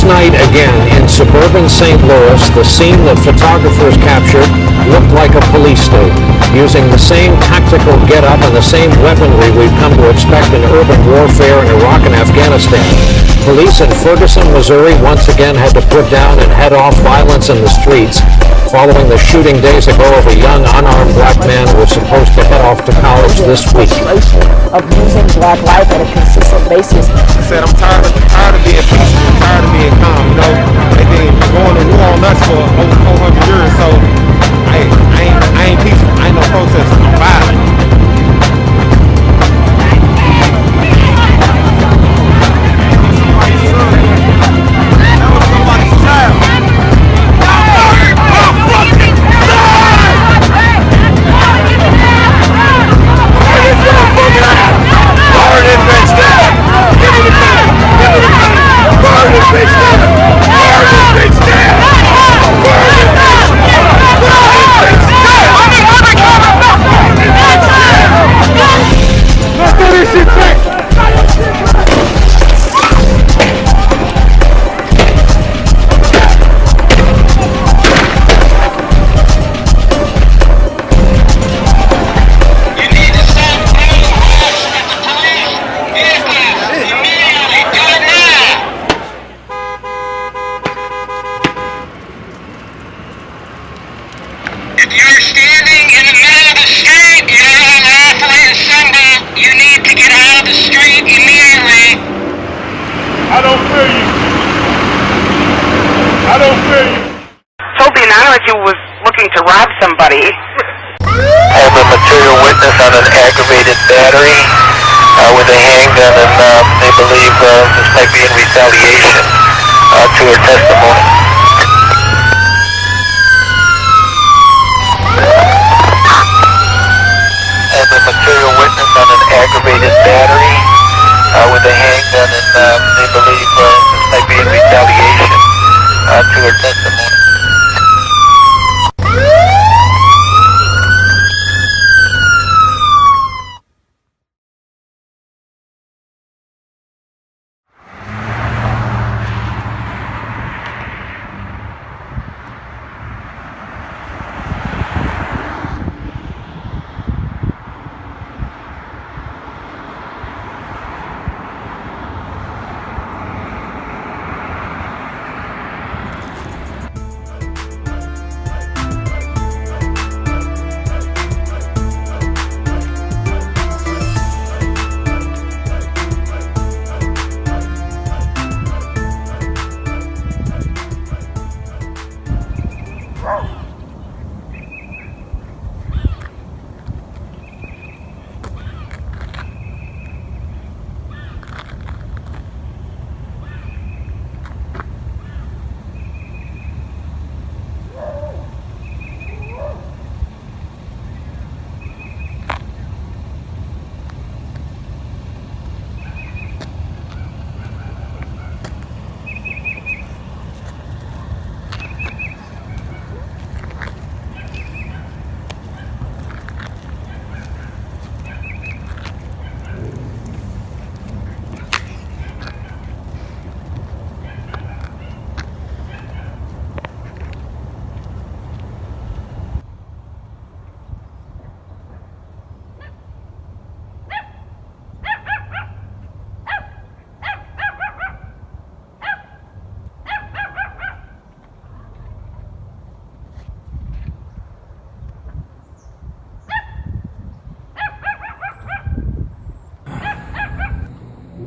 night again in suburban St. Louis, the scene that photographers captured looked like a police state, using the same tactical get-up and the same weaponry we've come to expect in urban warfare in Iraq and Afghanistan. Police in Ferguson, Missouri once again had to put down and head off violence in the streets following the shooting days ago of a young unarmed black man who was supposed to head off to college this week. Of using black life on a consistent basis. I said I'm tired of being peaceful, I'm tired of being calm, you know. They've been going to war on us for over 400 years, so I ain't peaceful, I ain't no protester, I'm violent. Was looking to rob somebody. I have a material witness on an aggravated battery with a handgun, and they believe this might be in retaliation to her testimony. I have a material witness on an aggravated battery with a handgun, and they believe this might be in retaliation to her testimony.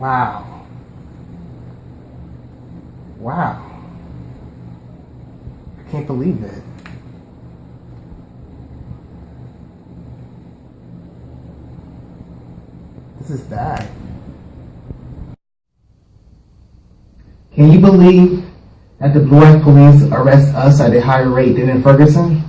Wow. Wow. I can't believe it. This is bad. Can you believe that the Blue Police arrest us at a higher rate than in Ferguson?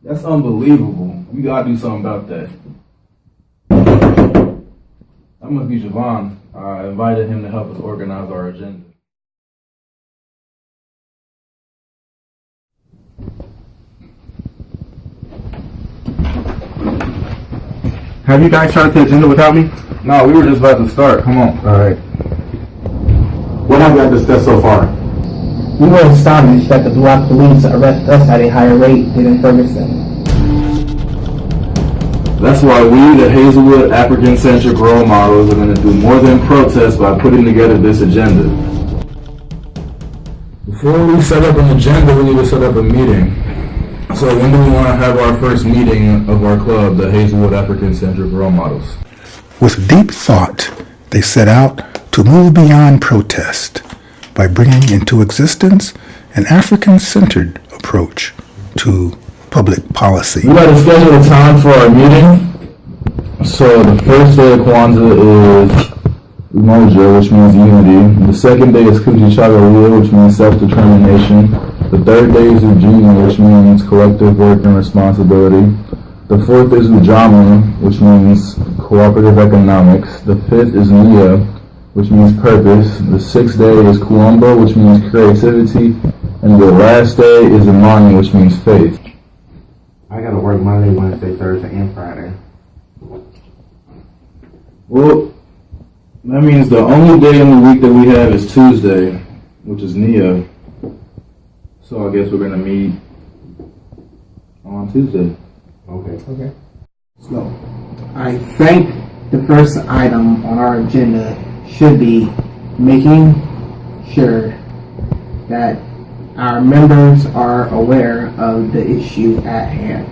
That's unbelievable. We gotta do something about that. That must be Javon. I invited him to help us organize our agenda. Have you guys started the agenda without me? No, we were just about to start. Come on. All right. What have you guys discussed so far? We were astonished that the Black police arrest us at a higher rate than in Ferguson. That's why we, the Hazelwood African-centric role models, are going to do more than protest by putting together this agenda. Before we set up an agenda, we need to set up a meeting. So when do we want to have our first meeting of our club, the Hazelwood African-centric role models? With deep thought, they set out to move beyond protest by bringing into existence an African-centered approach to public policy. We got to schedule a time for our meeting. So the first day of Kwanzaa is Umoja, which means unity. The second day is Kujichagulia, which means self-determination. The third day is Ujima, which means collective work and responsibility. The fourth is Ujamaa, which means cooperative economics. The fifth is Nia, which means purpose. The sixth day is Kuomba, which means creativity. And the last day is Imani, which means faith. I gotta work Monday, Wednesday, Thursday, and Friday. Well, that means the only day in the week that we have is Tuesday, which is Nia. So I guess we're gonna meet on Tuesday. Okay. So, I think the first item on our agenda should be making sure that our members are aware of the issue at hand.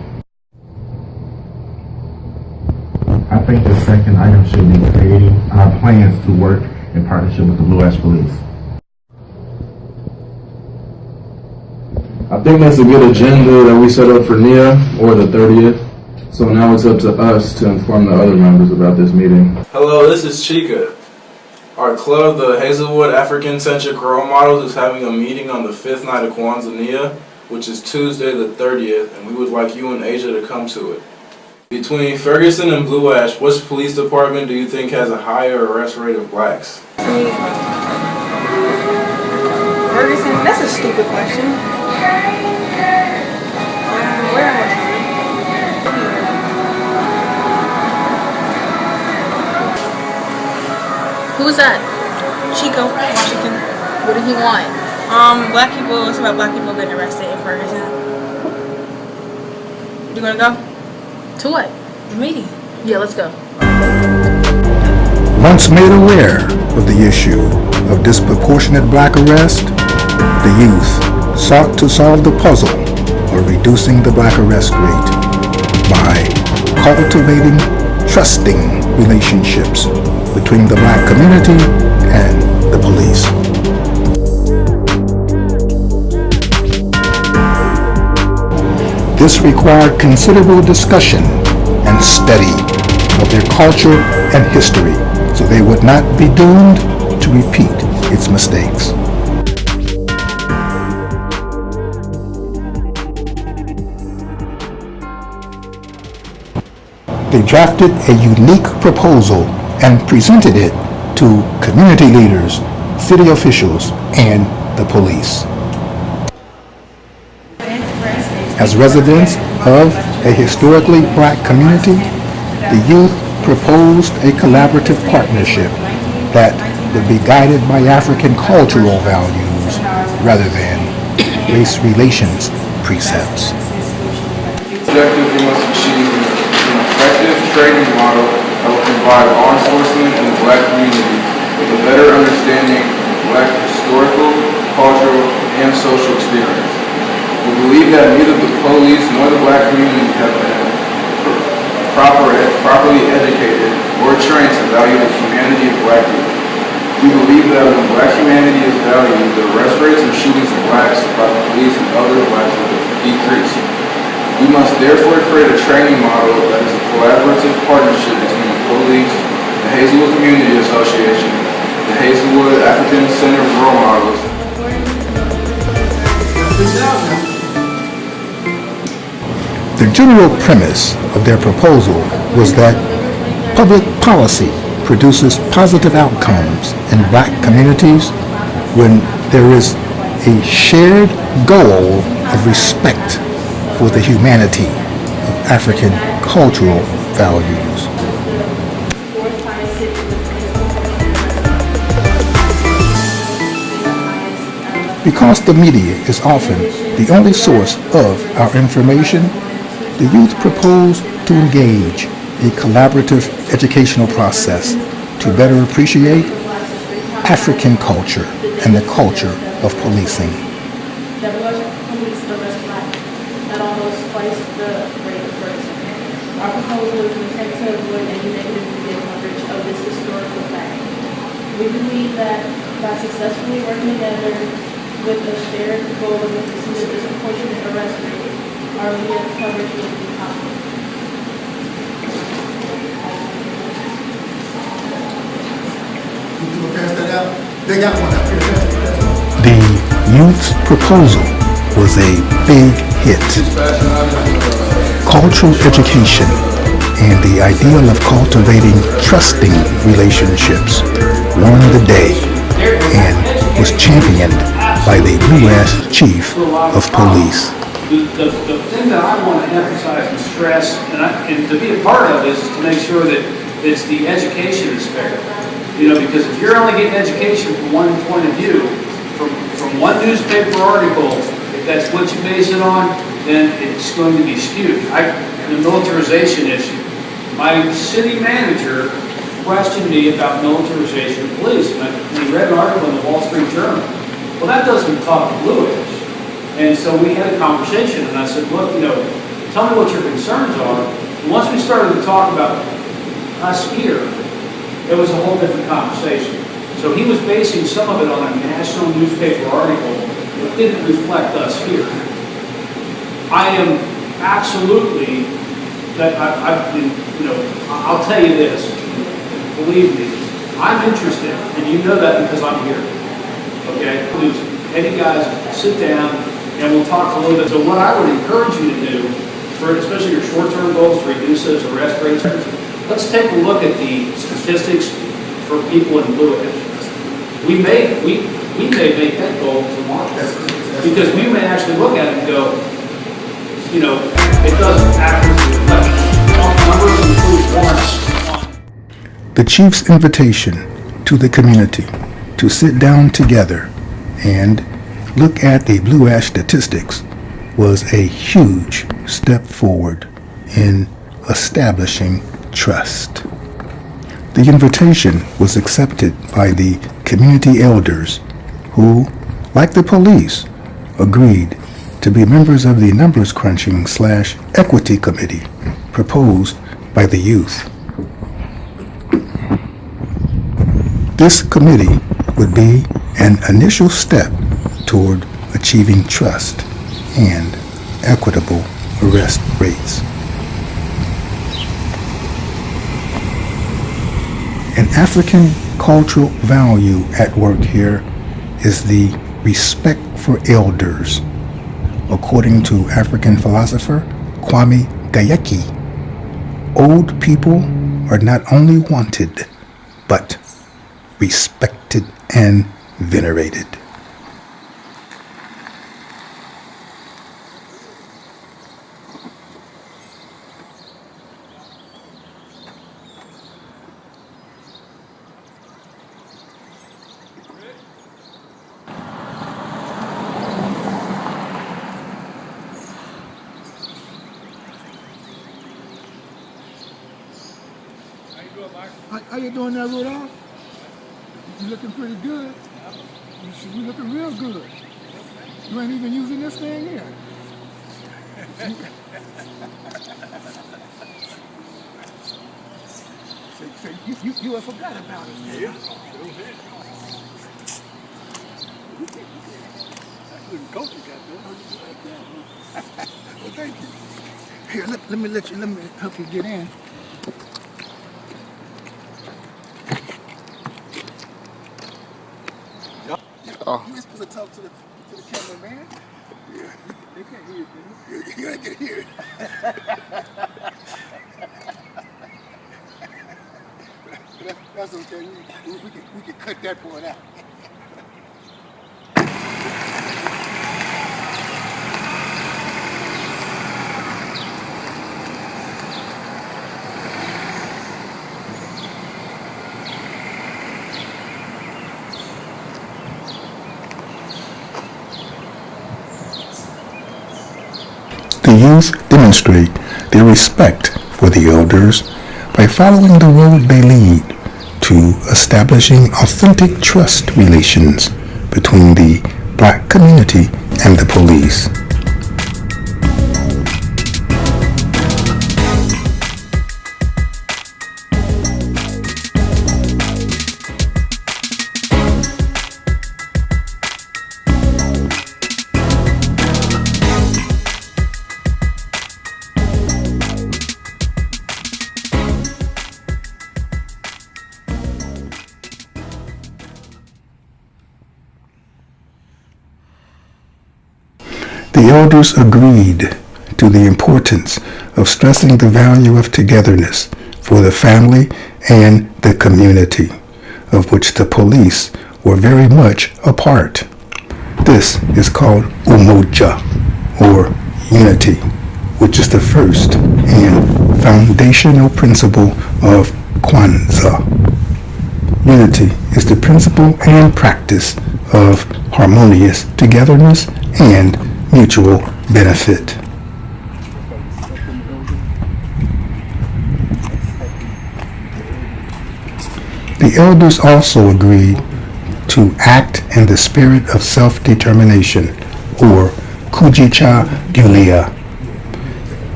I think the second item should be creating our plans to work in partnership with the Blue Ash Police. I think that's a good agenda that we set up for Nia, or the 30th. So now it's up to us to inform the other members about this meeting. Hello, this is Chica. Our club, the Hazelwood African-centric role models, is having a meeting on the 5th night of Kwanzaa Nia, which is Tuesday the 30th, and we would like you and Asia to come to it. Between Ferguson and Blue Ash, which police department do you think has a higher arrest rate of blacks? Ferguson, that's a stupid question. Where am I? Who's that? Chico, Washington. What did he want? Black people, it's about black people getting arrested in Ferguson. You wanna go? To what? The meeting. Yeah, let's go. Once made aware of the issue of disproportionate black arrest, the youth sought to solve the puzzle of reducing the black arrest rate by cultivating trusting relationships between the black community and the police. This required considerable discussion and study of their culture and history, so they would not be doomed to repeat its mistakes. They drafted a unique proposal and presented it to community leaders, city officials, and the police. As residents of a historically black community, the youth proposed a collaborative partnership that would be guided by African cultural values rather than race relations precepts. Objective we must achieve an effective training model that will provide law enforcement in the black community with a better understanding of black historical, cultural, and social experience. We believe that neither the police nor the black community have been properly educated or trained to value the humanity of black people. We believe that when black humanity is valued, the arrest rates and shootings of blacks by the police and other blacks will decrease. We must therefore create a training model that is a collaborative partnership between the police, the Hazelwood Community Association, the Hazelwood African Center of Role Models. The general premise of their proposal was that public policy produces positive outcomes in black communities when there is a shared goal of respect for the humanity of African cultural values. Because the media is often the only source of our information, the youth propose to engage a collaborative educational process to better appreciate African culture and the culture of policing. Police arrest black, at almost twice the rate of first. Our proposal is intended to avoid any negative media coverage of this historical fact. We believe that by successfully working together with a shared goal of reducing the disproportionate arrest rate, our media coverage will be possible. The youth's proposal was a big hit. Cultural education and the ideal of cultivating trusting relationships won the day and was championed by the U.S. Chief of Police. The thing that I want to emphasize and stress, and to be a part of this, is to make sure that it's the education is fair. Because if you're only getting education from one point of view, from one newspaper article, if that's what you base it on, then it's going to be skewed. The militarization issue. My city manager questioned me about militarization of police, and he read an article in the Wall Street Journal. Well, that doesn't talk bluish. And so we had a conversation, and I said, look, tell me what your concerns are. And once we started to talk about us here, it was a whole different conversation. So he was basing some of it on a national newspaper article that didn't reflect us here. I am absolutely, I'll tell you this, believe me, I'm interested, and you know that because I'm here. Okay? Any guys, sit down, and we'll talk a little bit. So what I would encourage you to do, for especially your short-term goals to reduce those arrest rates, let's take a look at the statistics for people in Blue Edge. We may make that goal tomorrow. Because we may actually look at it and go, it doesn't accurately reflect. Numbers include warrants. The chief's invitation to the community to sit down together and look at the Blue Ash statistics was a huge step forward in establishing trust. The invitation was accepted by the community elders who, like the police, agreed to be members of the numbers crunching / equity committee proposed by the youth. This committee would be an initial step toward achieving trust and equitable arrest rates. An African cultural value at work here is the respect for elders. According to African philosopher Kwame Gayeki, old people are not only wanted, but respected and venerated. How you doing there, Rudolph? You looking pretty good. You looking real good. You ain't even using this thing here. You have forgot about it, man. Yeah. I couldn't coach you, goddamn. Well, thank you. Here, let me help you get in. Oh. You just supposed to talk to the cameraman. Yeah. They can't hear you. You ain't gonna hear it. That's okay. We can cut that part out. The youth demonstrate their respect for the elders by following the road they lead to establishing authentic trust relations between the black community and the police. The elders agreed to the importance of stressing the value of togetherness for the family and the community, of which the police were very much a part. This is called umoja, or unity, which is the first and foundational principle of Kwanzaa. Unity is the principle and practice of harmonious togetherness and mutual benefit. The elders also agreed to act in the spirit of self-determination, or kujicha gulia.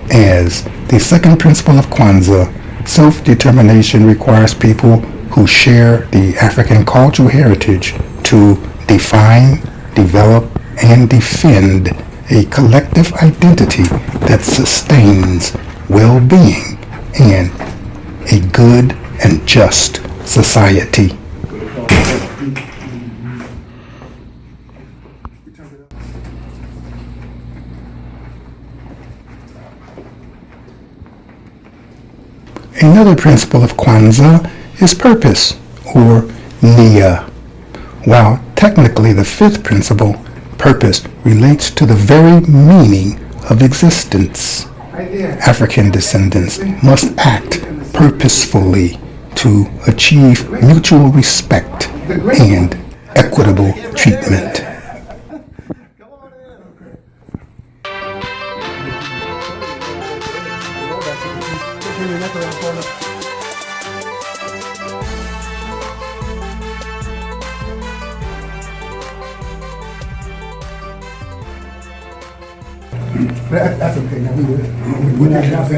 As the second principle of Kwanzaa, self-determination requires people who share the African cultural heritage to define, develop, and defend a collective identity that sustains well-being and a good and just society. Another principle of Kwanzaa is purpose, or nia. While technically the fifth principle, purpose, relates to the very meaning of existence, African descendants must act purposefully to achieve mutual respect and equitable treatment.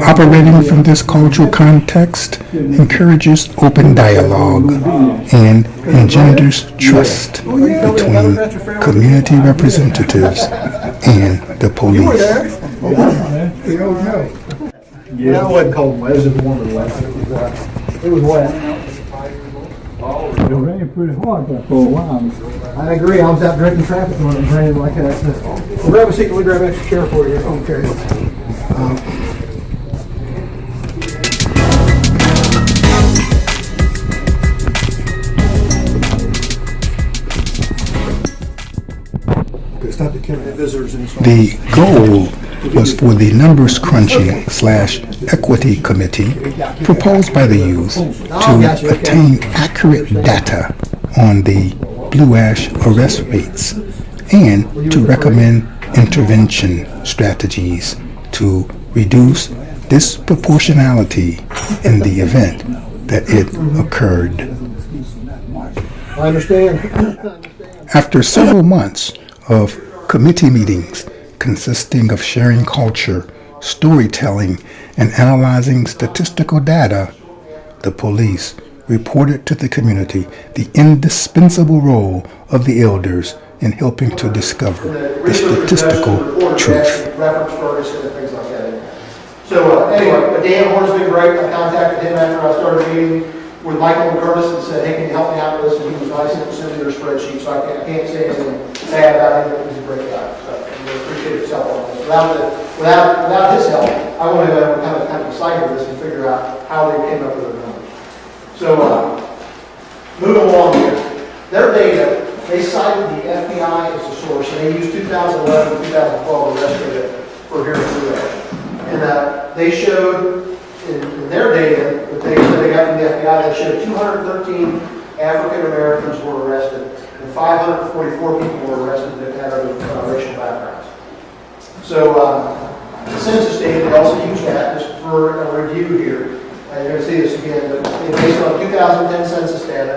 Operating from this cultural context encourages open dialogue and engenders trust between community representatives and the police. Yeah, it wasn't cold. It was just warm and wet. It was wet. It rained pretty hard there for a while. I agree. I was out directing traffic when it was raining like that. Well, grab a seat. We'll grab an extra chair for you. Okay. The goal was for the numbers crunching / equity committee proposed by the youth to attain accurate data on the blue ash arrest rates and to recommend intervention strategies to reduce disproportionality in the event that it occurred. I understand. After several months of committee meetings consisting of sharing culture, storytelling, and analyzing statistical data, the police reported to the community the indispensable role of the elders in helping to discover the statistical truth. So anyway, Dan Horn's been great. I contacted him after I started meeting with Michael Curtis and said, hey, can you help me out with this? And he was nice and sent me their spreadsheet, so I can't say anything bad about him. He's a great guy. So I really appreciate his help on this. Without his help, I would have kind of decipher this and figure out how they came up with their numbers. So Moving along here, their data, they cited the FBI as a source, and they used 2011 and 2012 arrest data for here in Blue Ash. And they showed in their data that they said they got from the FBI, they showed 213 African Americans were arrested, and 544 people were arrested that had other racial backgrounds. So the census data, they also used that just for a review here. You're going to see this again, but based on 2010 census data,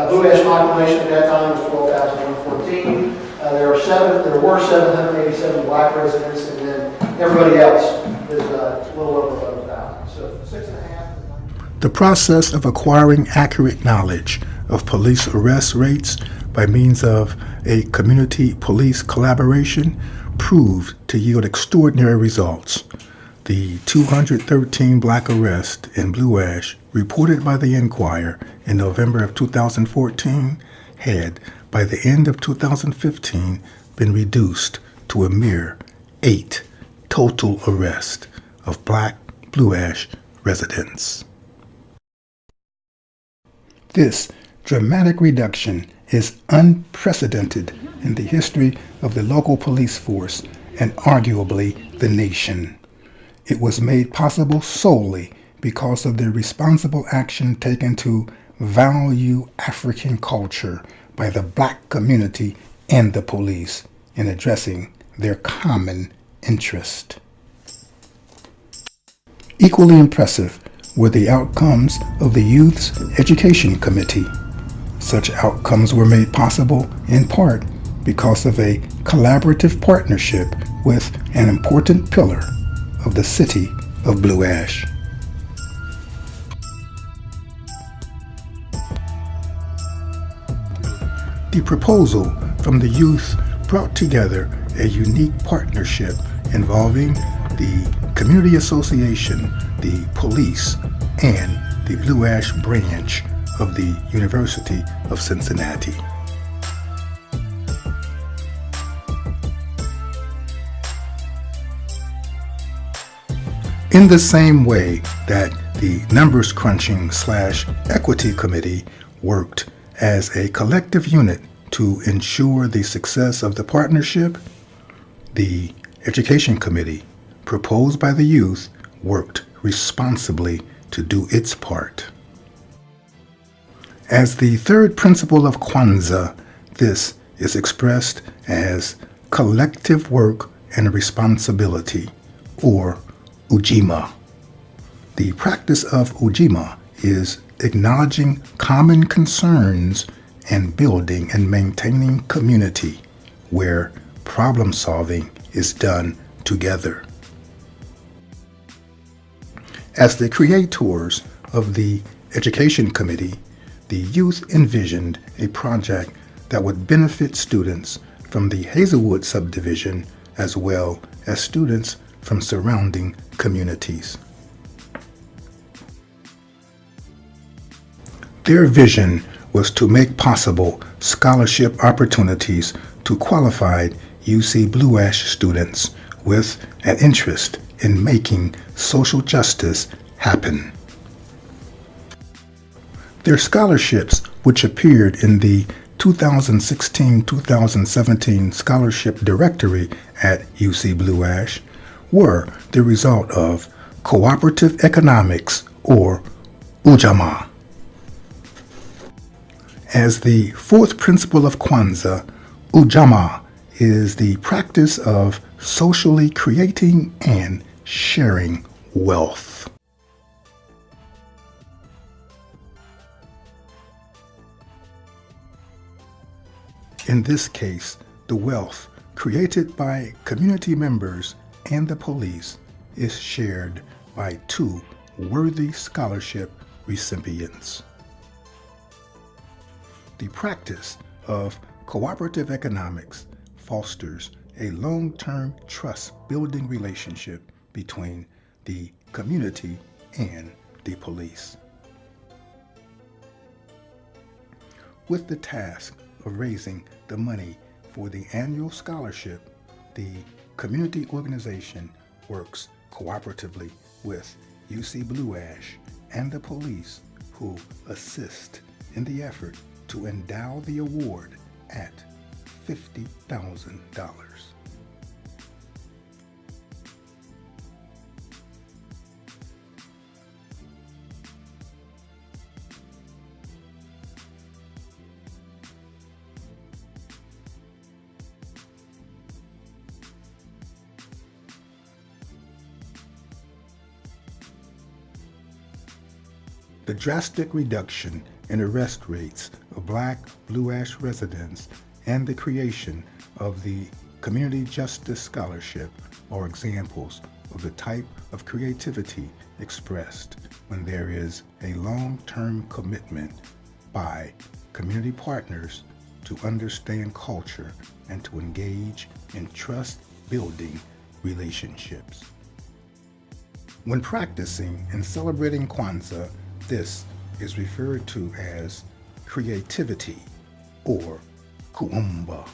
Blue Ash population at that time was 12,114. There were 787 black residents, and then everybody else is a little over 11,000. So 6.5. The process of acquiring accurate knowledge of police arrest rates by means of a community police collaboration proved to yield extraordinary results. The 213 black arrests in Blue Ash reported by the Enquirer in November of 2014 had, by the end of 2015, been reduced to a mere 8 total arrests of black Blue Ash residents. This dramatic reduction is unprecedented in the history of the local police force and arguably the nation. It was made possible solely because of the responsible action taken to value African culture by the black community and the police in addressing their common interest. Equally impressive were the outcomes of the Youth's Education Committee. Such outcomes were made possible in part because of a collaborative partnership with an important pillar of the city of Blue Ash. The proposal from the youth brought together a unique partnership involving the Community Association, the police, and the Blue Ash branch of the University of Cincinnati. In the same way that the numbers crunching / equity committee worked as a collective unit to ensure the success of the partnership, the education committee, proposed by the youth, worked responsibly to do its part. As the third principle of Kwanzaa, this is expressed as collective work and responsibility, or Ujima. The practice of Ujima is acknowledging common concerns and building and maintaining community where problem solving is done together. As the creators of the Education Committee, the youth envisioned a project that would benefit students from the Hazelwood subdivision as well as students from surrounding communities. Their vision was to make possible scholarship opportunities to qualified UC Blue Ash students with an interest in making social justice happen. Their scholarships, which appeared in the 2016-2017 Scholarship Directory at UC Blue Ash, were the result of cooperative economics, or Ujamaa. As the fourth principle of Kwanzaa, Ujamaa is the practice of socially creating and sharing wealth. In this case, the wealth created by community members and the police is shared by two worthy scholarship recipients. The practice of cooperative economics fosters a long-term trust-building relationship between the community and the police. With the task of raising the money for the annual scholarship, the community organization works cooperatively with UC Blue Ash and the police, who assist in the effort to endow the award at $50,000. The drastic reduction in arrest rates of Black Blue Ash residents and the creation of the Community Justice Scholarship are examples of the type of creativity expressed when there is a long-term commitment by community partners to understand culture and to engage in trust-building relationships. When practicing and celebrating Kwanzaa, this is referred to as creativity or kuumba.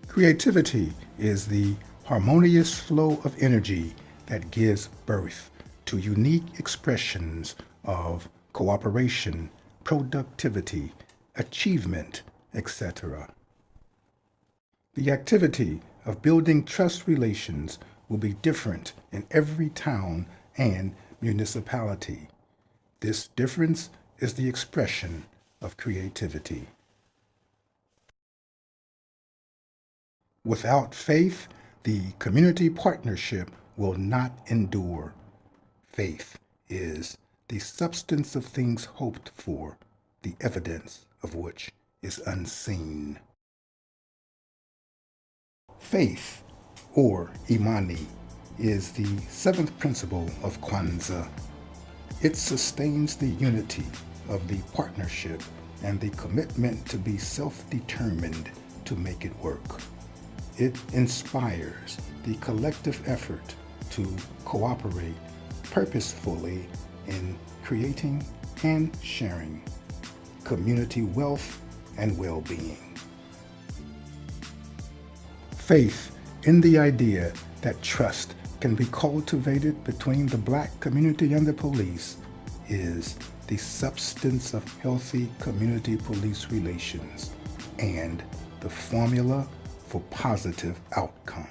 Creativity is the harmonious flow of energy that gives birth to unique expressions of cooperation, productivity, achievement, etc. The activity of building trust relations will be different in every town and municipality. This difference is the expression of creativity. Without faith, the community partnership will not endure. Faith is the substance of things hoped for, the evidence of which is unseen. Faith, or imani, is the seventh principle of Kwanzaa. It sustains the unity of the partnership and the commitment to be self-determined to make it work. It inspires the collective effort to cooperate purposefully in creating and sharing community wealth and well-being. Faith in the idea that trust can be cultivated between the Black community and the police is the substance of healthy community-police relations and the formula for positive outcomes.